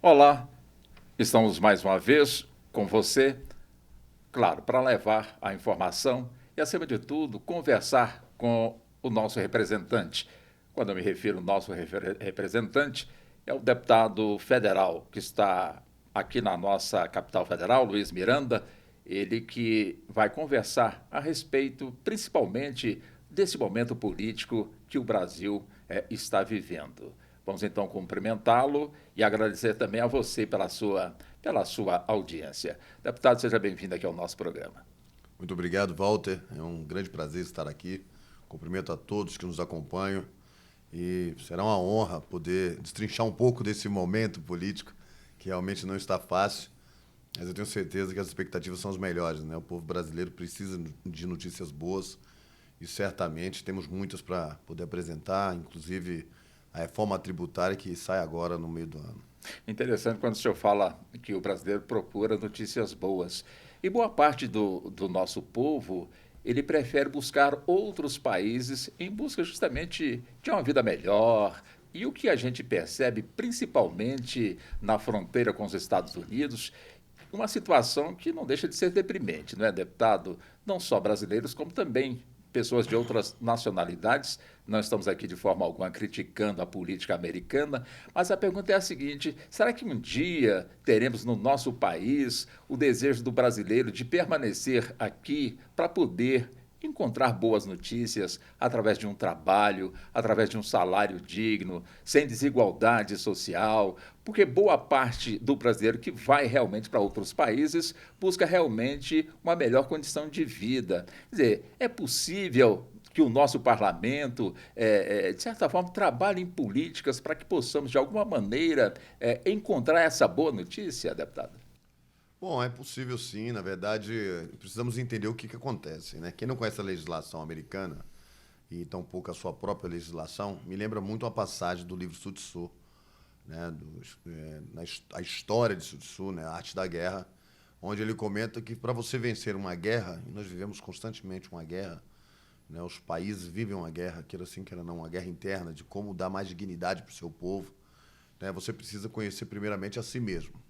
Olá, estamos mais uma vez com você, claro, para levar a informação e, acima de tudo, conversar com o nosso representante. Quando eu me refiro ao nosso representante, é o deputado federal que está aqui na nossa capital federal, Luiz Miranda, ele que vai conversar a respeito, principalmente, desse momento político que o Brasil está vivendo. Vamos então cumprimentá-lo e agradecer também a você pela sua audiência. Deputado, seja bem-vindo aqui ao nosso programa. Muito obrigado, Walter. É um grande prazer estar aqui. Cumprimento a todos que nos acompanham e será uma honra poder destrinchar um pouco desse momento político que realmente não está fácil, mas eu tenho certeza que as expectativas são as melhores, né? O povo brasileiro precisa de notícias boas e certamente temos muitas para poder apresentar, inclusive a reforma tributária que sai agora no meio do ano. Interessante quando o senhor fala que o brasileiro procura notícias boas. E boa parte do nosso povo, ele prefere buscar outros países em busca justamente de uma vida melhor. E o que a gente percebe, principalmente na fronteira com os Estados Unidos, uma situação que não deixa de ser deprimente, não é, deputado? Não só brasileiros, como também pessoas de outras nacionalidades. Não estamos aqui de forma alguma criticando a política americana, mas a pergunta é a seguinte: será que um dia teremos no nosso país o desejo do brasileiro de permanecer aqui para poder encontrar boas notícias através de um trabalho, através de um salário digno, sem desigualdade social, porque boa parte do brasileiro que vai realmente para outros países busca realmente uma melhor condição de vida. Quer dizer, é possível que o nosso parlamento, de certa forma, trabalhe em políticas para que possamos, de alguma maneira, encontrar essa boa notícia, deputado? Bom, é possível sim. Na verdade, precisamos entender o que acontece, né? Quem não conhece a legislação americana e tampouco a sua própria legislação, me lembra muito uma passagem do livro Sun Tzu, né? A história de Sun Tzu, né? A arte da guerra, onde ele comenta que para você vencer uma guerra, e nós vivemos constantemente uma guerra, né? Os países vivem uma guerra, queira sim, queira não, uma guerra interna de como dar mais dignidade para o seu povo, né? Você precisa conhecer primeiramente a si mesmo.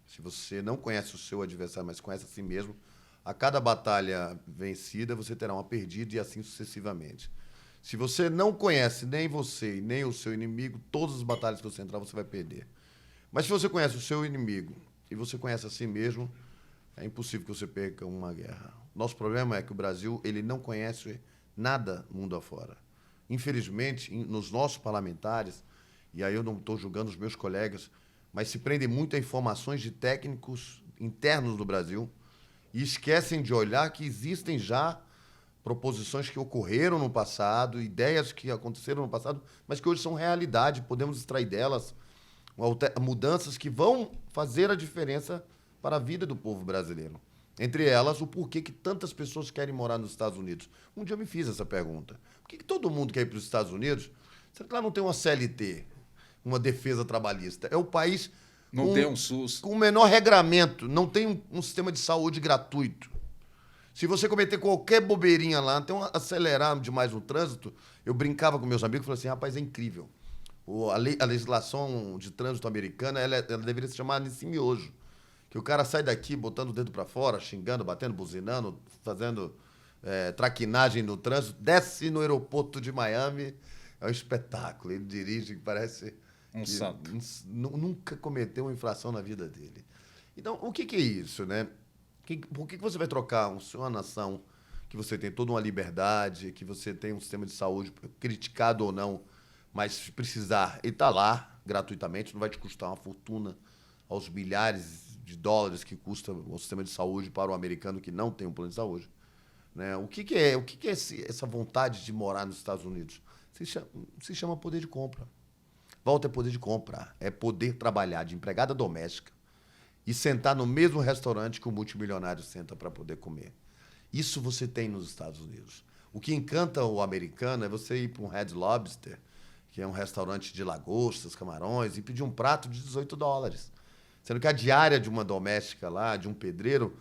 Se você não conhece o seu adversário, mas conhece a si mesmo, a cada batalha vencida você terá uma perdida e assim sucessivamente. Se você não conhece nem você e nem o seu inimigo, todas as batalhas que você entrar você vai perder. Mas se você conhece o seu inimigo e você conhece a si mesmo, é impossível que você perca uma guerra. Nosso problema é que o Brasil ele não conhece nada mundo afora. Infelizmente, nos nossos parlamentares, e aí eu não estou julgando os meus colegas, mas se prendem muito a informações de técnicos internos do Brasil e esquecem de olhar que existem já proposições que ocorreram no passado, ideias que aconteceram no passado, mas que hoje são realidade, podemos extrair delas mudanças que vão fazer a diferença para a vida do povo brasileiro. Entre elas, o porquê que tantas pessoas querem morar nos Estados Unidos. Um dia eu me fiz essa pergunta. Por que todo mundo quer ir para os Estados Unidos? Será que lá não tem uma CLT? Uma defesa trabalhista. É o país Não tem um SUS. com o menor regramento, não tem um sistema de saúde gratuito. Se você cometer qualquer bobeirinha lá, até acelerar demais o trânsito, eu brincava com meus amigos e falei assim, rapaz, é incrível. A legislação de trânsito americana, ela deveria se chamar nesse miojo. Que o cara sai daqui botando o dedo para fora, xingando, batendo, buzinando, fazendo traquinagem no trânsito, desce no aeroporto de Miami, é um espetáculo. Ele dirige, parece Um que santo. nunca cometeu uma infração na vida dele. Então, o que é isso, né? Por que você vai trocar uma nação que você tem toda uma liberdade, que você tem um sistema de saúde criticado ou não, mas se precisar, ele está lá gratuitamente, não vai te custar uma fortuna aos milhares de dólares que custa o sistema de saúde para o americano que não tem um plano de saúde, né? O que é essa vontade de morar nos Estados Unidos? Se chama poder de compra. Volta é poder de compra, é poder trabalhar de empregada doméstica e sentar no mesmo restaurante que o multimilionário senta para poder comer. Isso você tem nos Estados Unidos. O que encanta o americano é você ir para um Red Lobster, que é um restaurante de lagostas, camarões, e pedir um prato de $18. Sendo que a diária de uma doméstica lá, de um pedreiro,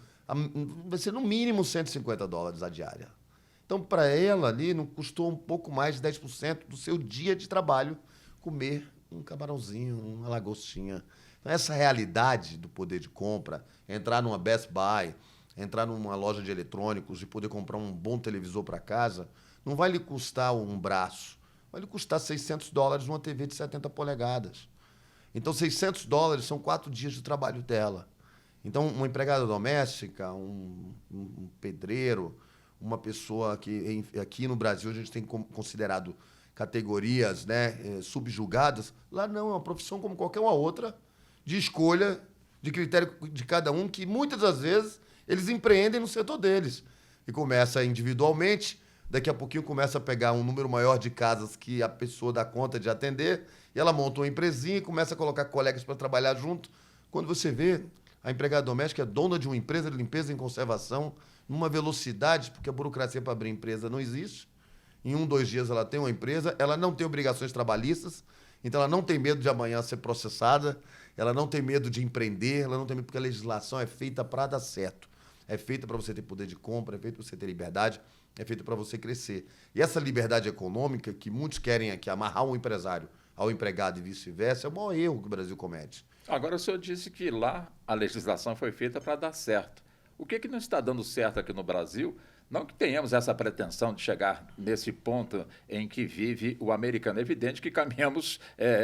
vai ser no mínimo $150 a diária. Então, para ela ali, não custou um pouco mais de 10% do seu dia de trabalho comer um camarãozinho, uma lagostinha. Então, essa realidade do poder de compra, entrar numa Best Buy, entrar numa loja de eletrônicos e poder comprar um bom televisor para casa, não vai lhe custar um braço, vai lhe custar $600 uma TV de 70 polegadas. Então, $600 são 4 dias de trabalho dela. Então, uma empregada doméstica, um pedreiro, uma pessoa que aqui no Brasil a gente tem considerado categorias, né, subjugadas, lá não, é uma profissão como qualquer uma outra, de escolha, de critério de cada um, que muitas das vezes eles empreendem no setor deles. E começa individualmente, daqui a pouquinho começa a pegar um número maior de casas que a pessoa dá conta de atender, e ela monta uma empresinha e começa a colocar colegas para trabalhar junto. Quando você vê, a empregada doméstica é dona de uma empresa de limpeza e conservação, numa velocidade, porque a burocracia para abrir empresa não existe. Em 1, 2 dias ela tem uma empresa, ela não tem obrigações trabalhistas, então ela não tem medo de amanhã ser processada, ela não tem medo de empreender, ela não tem medo porque a legislação é feita para dar certo. É feita para você ter poder de compra, é feita para você ter liberdade, é feita para você crescer. E essa liberdade econômica, que muitos querem aqui amarrar um empresário ao empregado e vice-versa, é o maior erro que o Brasil comete. Agora, o senhor disse que lá a legislação foi feita para dar certo. O que não está dando certo aqui no Brasil? Não que tenhamos essa pretensão de chegar nesse ponto em que vive o americano. É evidente que caminhamos,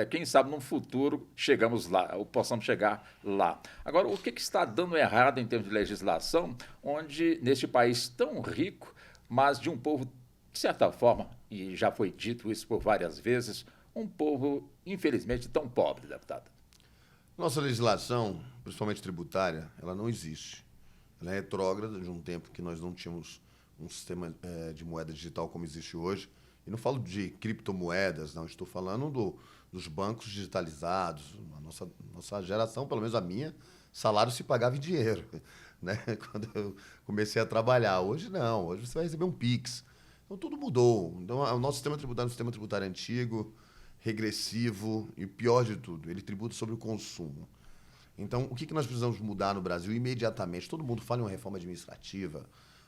quem sabe, num futuro chegamos lá, ou possamos chegar lá. Agora, o que está dando errado em termos de legislação, onde neste país tão rico, mas de um povo, de certa forma, e já foi dito isso por várias vezes, um povo, infelizmente, tão pobre, deputado? Nossa legislação, principalmente tributária, ela não existe. Ela é retrógrada de um tempo que nós não tínhamos um sistema de moeda digital como existe hoje. E não falo de criptomoedas, não. Estou falando dos bancos digitalizados. A nossa geração, pelo menos a minha, salário se pagava em dinheiro, né? Quando eu comecei a trabalhar. Hoje não. Hoje você vai receber um Pix. Então, tudo mudou. Então, o nosso sistema tributário é um sistema tributário antigo, regressivo e, pior de tudo, ele tributa sobre o consumo. Então, o que nós precisamos mudar no Brasil imediatamente? Todo mundo fala em uma reforma administrativa,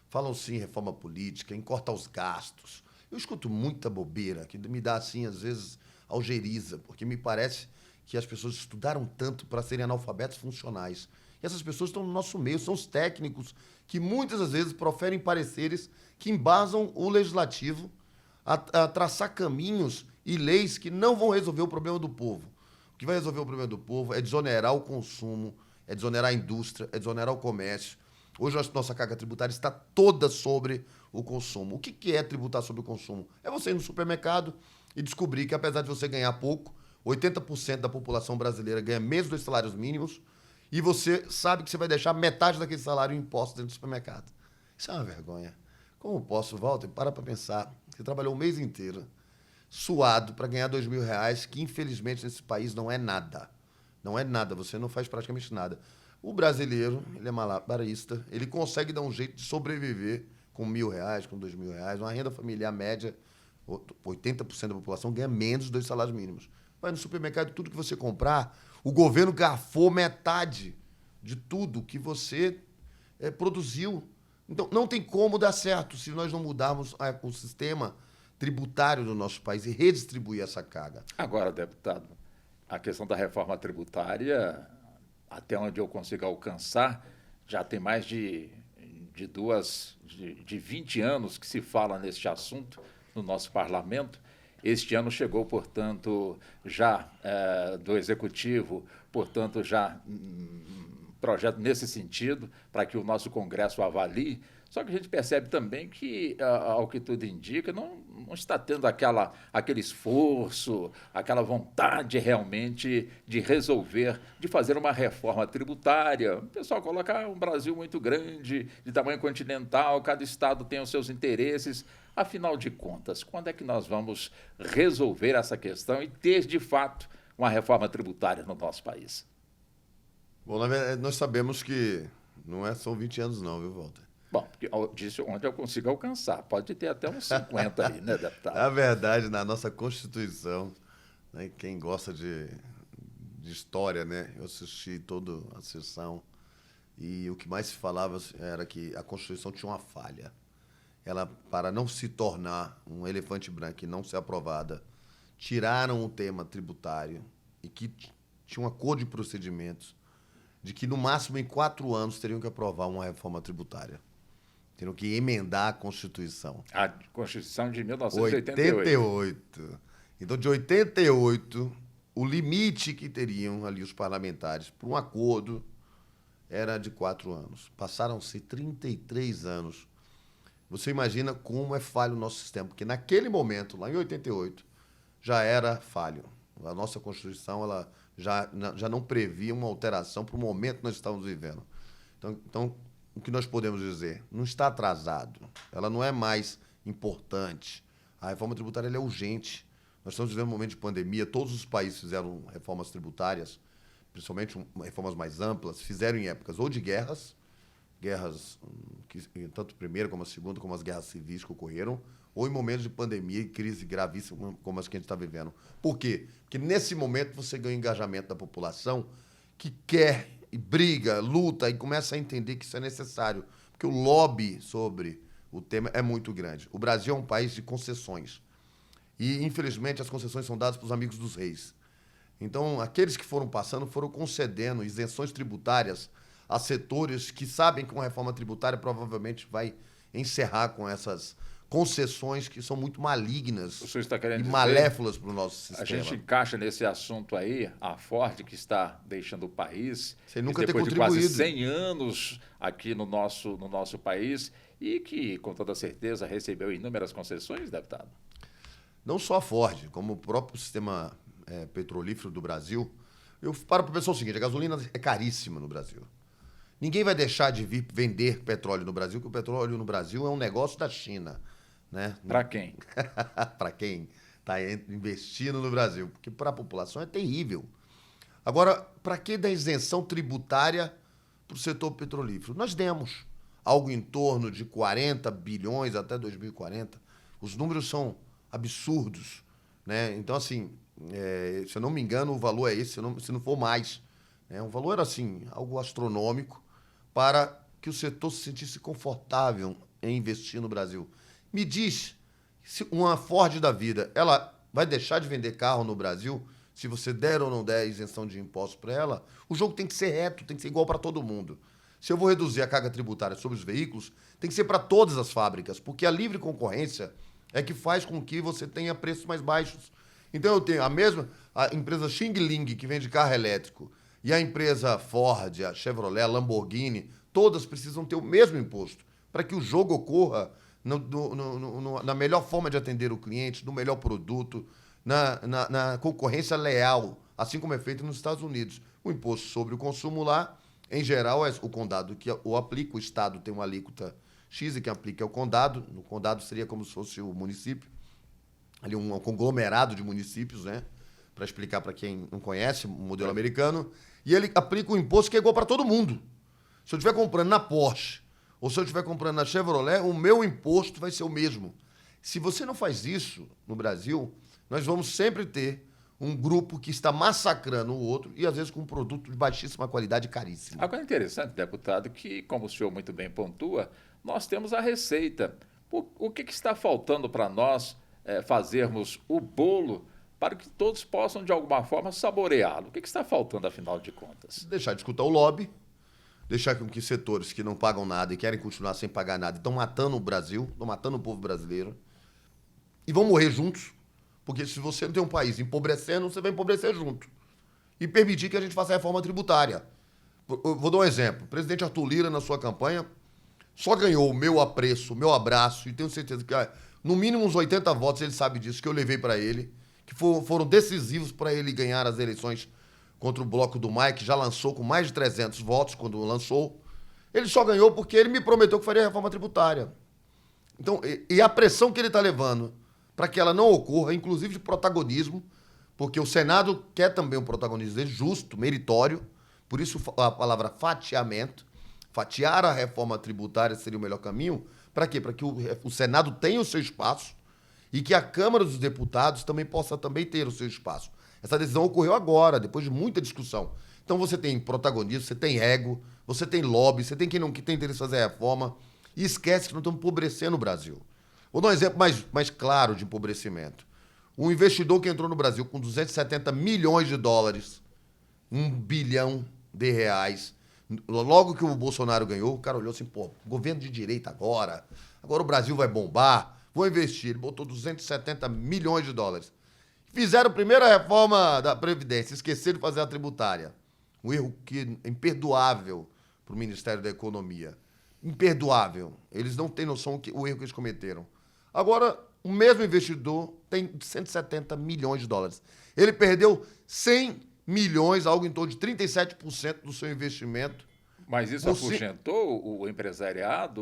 falam sim em reforma política, em cortar os gastos. Eu escuto muita bobeira, que me dá, assim, às vezes, algeriza, porque me parece que as pessoas estudaram tanto para serem analfabetos funcionais. E essas pessoas estão no nosso meio, são os técnicos que muitas das vezes proferem pareceres que embasam o legislativo a traçar caminhos e leis que não vão resolver o problema do povo. O que vai resolver o problema do povo é desonerar o consumo, é desonerar a indústria, é desonerar o comércio. Hoje a nossa carga tributária está toda sobre o consumo. O que é tributar sobre o consumo? É você ir no supermercado e descobrir que, apesar de você ganhar pouco, 80% da população brasileira ganha menos dos salários mínimos e você sabe que você vai deixar metade daquele salário em impostos dentro do supermercado. Isso é uma vergonha. Como posso, Walter, para pensar. Você trabalhou um mês inteiro suado para ganhar R$2.000, que infelizmente nesse país não é nada. Não é nada, você não faz praticamente nada. O brasileiro, ele é malabarista, ele consegue dar um jeito de sobreviver com R$1.000, com R$2.000. Uma renda familiar média, 80% da população ganha menos de 2 salários mínimos. Vai no supermercado, tudo que você comprar, o governo garfou metade de tudo que você produziu. Então, não tem como dar certo se nós não mudarmos o sistema tributário do nosso país e redistribuir essa carga. Agora, deputado, a questão da reforma tributária, até onde eu consigo alcançar, já tem mais de 20 anos que se fala neste assunto no nosso parlamento. Este ano chegou, portanto, já do Executivo, portanto, já projeto nesse sentido, para que o nosso Congresso avalie. Só que a gente percebe também que, ao que tudo indica, não está tendo aquele esforço, aquela vontade realmente de resolver, de fazer uma reforma tributária. O pessoal coloca um Brasil muito grande, de tamanho continental, cada estado tem os seus interesses. Afinal de contas, quando é que nós vamos resolver essa questão e ter, de fato, uma reforma tributária no nosso país? Bom, na verdade, nós sabemos que são 20 anos não, viu, Walter? Bom, eu disse onde eu consigo alcançar. Pode ter até uns 50 aí, né, deputado? Na verdade, na nossa Constituição, né, quem gosta de história, né, eu assisti toda a sessão e o que mais se falava era que a Constituição tinha uma falha. Ela, para não se tornar um elefante branco e não ser aprovada, tiraram o tema tributário e que tinha um acordo de procedimentos de que, no máximo, em 4 anos, teriam que aprovar uma reforma tributária. Teriam que emendar a Constituição. A Constituição de 1988. 88. Então, de 88, o limite que teriam ali os parlamentares para um acordo era de 4 anos. Passaram-se 33 anos. Você imagina como é falho o nosso sistema, porque naquele momento, lá em 88, já era falho. A nossa Constituição ela já não previa uma alteração para o momento que nós estamos vivendo. Então, o que nós podemos dizer? Não está atrasado. Ela não é mais importante. A reforma tributária ela é urgente. Nós estamos vivendo um momento de pandemia. Todos os países fizeram reformas tributárias, principalmente reformas mais amplas, fizeram em épocas ou de guerras que tanto a primeira como a segunda, como as guerras civis que ocorreram, ou em momentos de pandemia e crise gravíssima como as que a gente está vivendo. Por quê? Porque nesse momento você ganha o engajamento da população que quer e briga, luta e começa a entender que isso é necessário, porque o lobby sobre o tema é muito grande. O Brasil é um país de concessões e, infelizmente, as concessões são dadas para os amigos dos reis. Então, aqueles que foram passando foram concedendo isenções tributárias a setores que sabem que uma reforma tributária provavelmente vai encerrar com essas concessões que são muito malignas e malévolas para o nosso sistema. A gente encaixa nesse assunto aí a Ford, que está deixando o país, sem nunca ter depois contribuído. de quase 100 anos aqui no nosso país, e que, com toda certeza, recebeu inúmeras concessões, deputado. Não só a Ford, como o próprio sistema petrolífero do Brasil. Eu paro para pensar o seguinte: a gasolina é caríssima no Brasil. Ninguém vai deixar de vir vender petróleo no Brasil, porque o petróleo no Brasil é um negócio da China. Né? Para quem? Para quem está investindo no Brasil. Porque para a população é terrível. Agora, para que dar isenção tributária para o setor petrolífero? Nós demos algo em torno de 40 bilhões até 2040. Os números são absurdos. Né? Então, assim, se eu não me engano, o valor é esse, se não for mais. Um valor era, assim, algo astronômico para que o setor se sentisse confortável em investir no Brasil. Me diz, se uma Ford da vida, ela vai deixar de vender carro no Brasil se você der ou não der isenção de impostos para ela? O jogo tem que ser reto, tem que ser igual para todo mundo. Se eu vou reduzir a carga tributária sobre os veículos, tem que ser para todas as fábricas, porque a livre concorrência é que faz com que você tenha preços mais baixos. Então eu tenho a empresa Xing Ling, que vende carro elétrico, e a empresa Ford, a Chevrolet, a Lamborghini, todas precisam ter o mesmo imposto, para que o jogo ocorra na melhor forma de atender o cliente, no melhor produto, na concorrência leal, assim como é feito nos Estados Unidos. O imposto sobre o consumo lá, em geral, é o condado que o aplica, o estado tem uma alíquota X e quem aplica é o condado. No condado seria como se fosse o município, ali um conglomerado de municípios, né? Para explicar para quem não conhece o modelo americano. E ele aplica um imposto que é igual para todo mundo. Se eu estiver comprando na Porsche, ou se eu estiver comprando na Chevrolet, o meu imposto vai ser o mesmo. Se você não faz isso no Brasil, nós vamos sempre ter um grupo que está massacrando o outro e, às vezes, com um produto de baixíssima qualidade e caríssimo. Agora é interessante, deputado, que, como o senhor muito bem pontua, nós temos a receita. O que está faltando para nós fazermos o bolo para que todos possam, de alguma forma, saboreá-lo? O que está faltando, afinal de contas? Deixar de escutar o lobby, deixar com que setores que não pagam nada e querem continuar sem pagar nada estão matando o Brasil, estão matando o povo brasileiro e vão morrer juntos, porque se você não tem um país empobrecendo, você vai empobrecer junto. E permitir que a gente faça a reforma tributária. Eu vou dar um exemplo. O presidente Arthur Lira, na sua campanha, só ganhou o meu apreço, o meu abraço, e tenho certeza que, no mínimo, uns 80 votos, ele sabe disso, que eu levei para ele, que foram decisivos para ele ganhar as eleições contra o Bloco do Maia, que já lançou com mais de 300 votos quando lançou. Ele só ganhou porque ele me prometeu que faria a reforma tributária. Então, e a pressão que ele está levando para que ela não ocorra, inclusive de protagonismo, porque o Senado quer também um protagonismo dele, justo, meritório, por isso a palavra fatiamento. Fatiar a reforma tributária seria o melhor caminho. Para quê? Para que o Senado tenha o seu espaço e que a Câmara dos Deputados também possa ter o seu espaço. Essa decisão ocorreu agora, depois de muita discussão. Então você tem protagonismo, você tem ego, você tem lobby, você tem quem tem interesse em fazer a reforma e esquece que nós estamos empobrecendo o Brasil. Vou dar um exemplo mais claro de empobrecimento. Um investidor que entrou no Brasil com 270 milhões de dólares R$ 1 bilhão. Logo que o Bolsonaro ganhou, o cara olhou assim, pô, governo de direita agora o Brasil vai bombar, vou investir. Ele botou US$ 270 milhões. Fizeram a primeira reforma da Previdência, esqueceram de fazer a tributária. Um erro que é imperdoável para o Ministério da Economia. Imperdoável. Eles não têm noção o erro que eles cometeram. Agora, o mesmo investidor tem US$ 170 milhões. Ele perdeu 100 milhões, algo em torno de 37% do seu investimento. Mas isso afugentou o empresariado?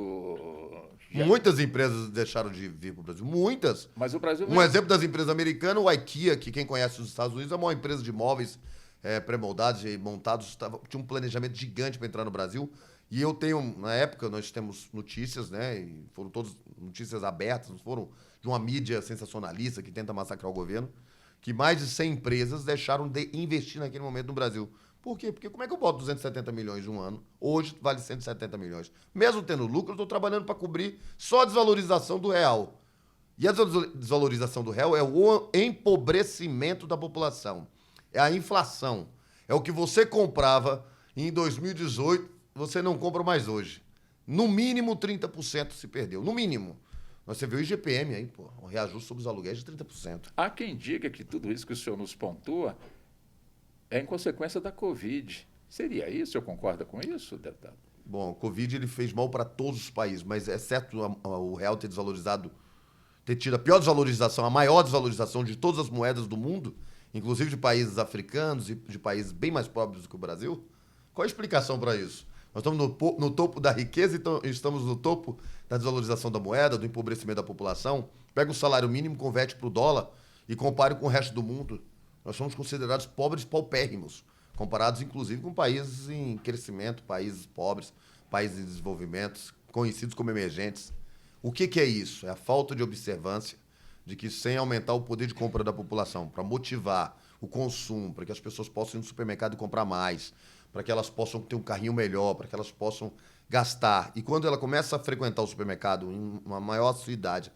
Muitas empresas deixaram de vir para o Brasil. Muitas. Mas o Brasil... Um exemplo das empresas americanas, o IKEA, que quem conhece os Estados Unidos, é uma empresa de móveis pré-moldados e montados. Tinha um planejamento gigante para entrar no Brasil. E eu tenho, na época, nós temos notícias, né? E foram todas notícias abertas, não foram de uma mídia sensacionalista que tenta massacrar o governo, que mais de 100 empresas deixaram de investir naquele momento no Brasil. Por quê? Porque como é que eu boto 270 milhões de um ano? Hoje vale 170 milhões. Mesmo tendo lucro, eu estou trabalhando para cobrir só a desvalorização do real. E a desvalorização do real é o empobrecimento da população. É a inflação. É o que você comprava em 2018, você não compra mais hoje. No mínimo 30% se perdeu. No mínimo. Você vê o IGPM aí, pô, um reajuste sobre os aluguéis de 30%. Há quem diga que tudo isso que o senhor nos pontua é em consequência da Covid. Seria isso? O senhor concorda com isso, deputado? Bom, o Covid ele fez mal para todos os países, mas exceto o real ter desvalorizado, ter tido a pior desvalorização, a maior desvalorização de todas as moedas do mundo, inclusive de países africanos e de países bem mais pobres do que o Brasil, qual a explicação para isso? Nós estamos no topo da riqueza e estamos no topo da desvalorização da moeda, do empobrecimento da população. Pega o salário mínimo, converte para o dólar e compare com o resto do mundo. Nós somos considerados pobres paupérrimos, comparados inclusive com países em crescimento, países pobres, países em desenvolvimento, conhecidos como emergentes. O que é isso? É a falta de observância de que, sem aumentar o poder de compra da população, para motivar o consumo, para que as pessoas possam ir no supermercado e comprar mais, para que elas possam ter um carrinho melhor, para que elas possam gastar. E quando ela começa a frequentar o supermercado em uma maior idade,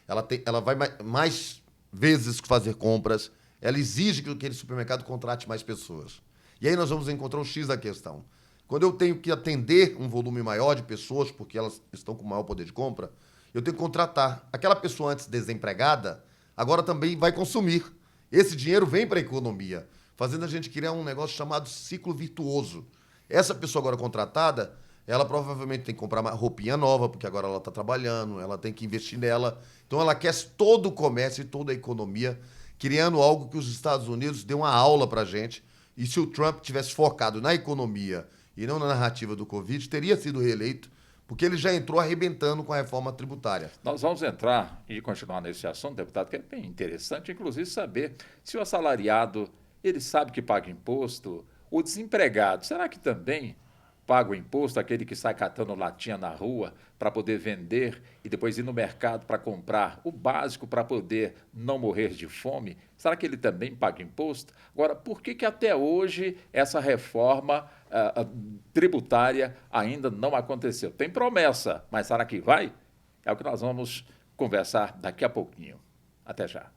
ela vai mais vezes fazer compras, ela exige que aquele supermercado contrate mais pessoas. E aí nós vamos encontrar o X da questão. Quando eu tenho que atender um volume maior de pessoas, porque elas estão com maior poder de compra, eu tenho que contratar. Aquela pessoa antes desempregada, agora também vai consumir. Esse dinheiro vem para a economia, fazendo a gente criar um negócio chamado ciclo virtuoso. Essa pessoa agora contratada, ela provavelmente tem que comprar uma roupinha nova, porque agora ela está trabalhando, ela tem que investir nela. Então ela quer todo o comércio e toda a economia, criando algo que os Estados Unidos deu uma aula para a gente. E se o Trump tivesse focado na economia e não na narrativa do Covid, teria sido reeleito, porque ele já entrou arrebentando com a reforma tributária. Nós vamos entrar e continuar nesse assunto, deputado, que é bem interessante, inclusive, saber se o assalariado ele sabe que paga imposto, o desempregado, será que também paga o imposto, aquele que sai catando latinha na rua para poder vender e depois ir no mercado para comprar o básico para poder não morrer de fome? Será que ele também paga imposto? Agora, por que até hoje essa reforma tributária ainda não aconteceu? Tem promessa, mas será que vai? É o que nós vamos conversar daqui a pouquinho. Até já.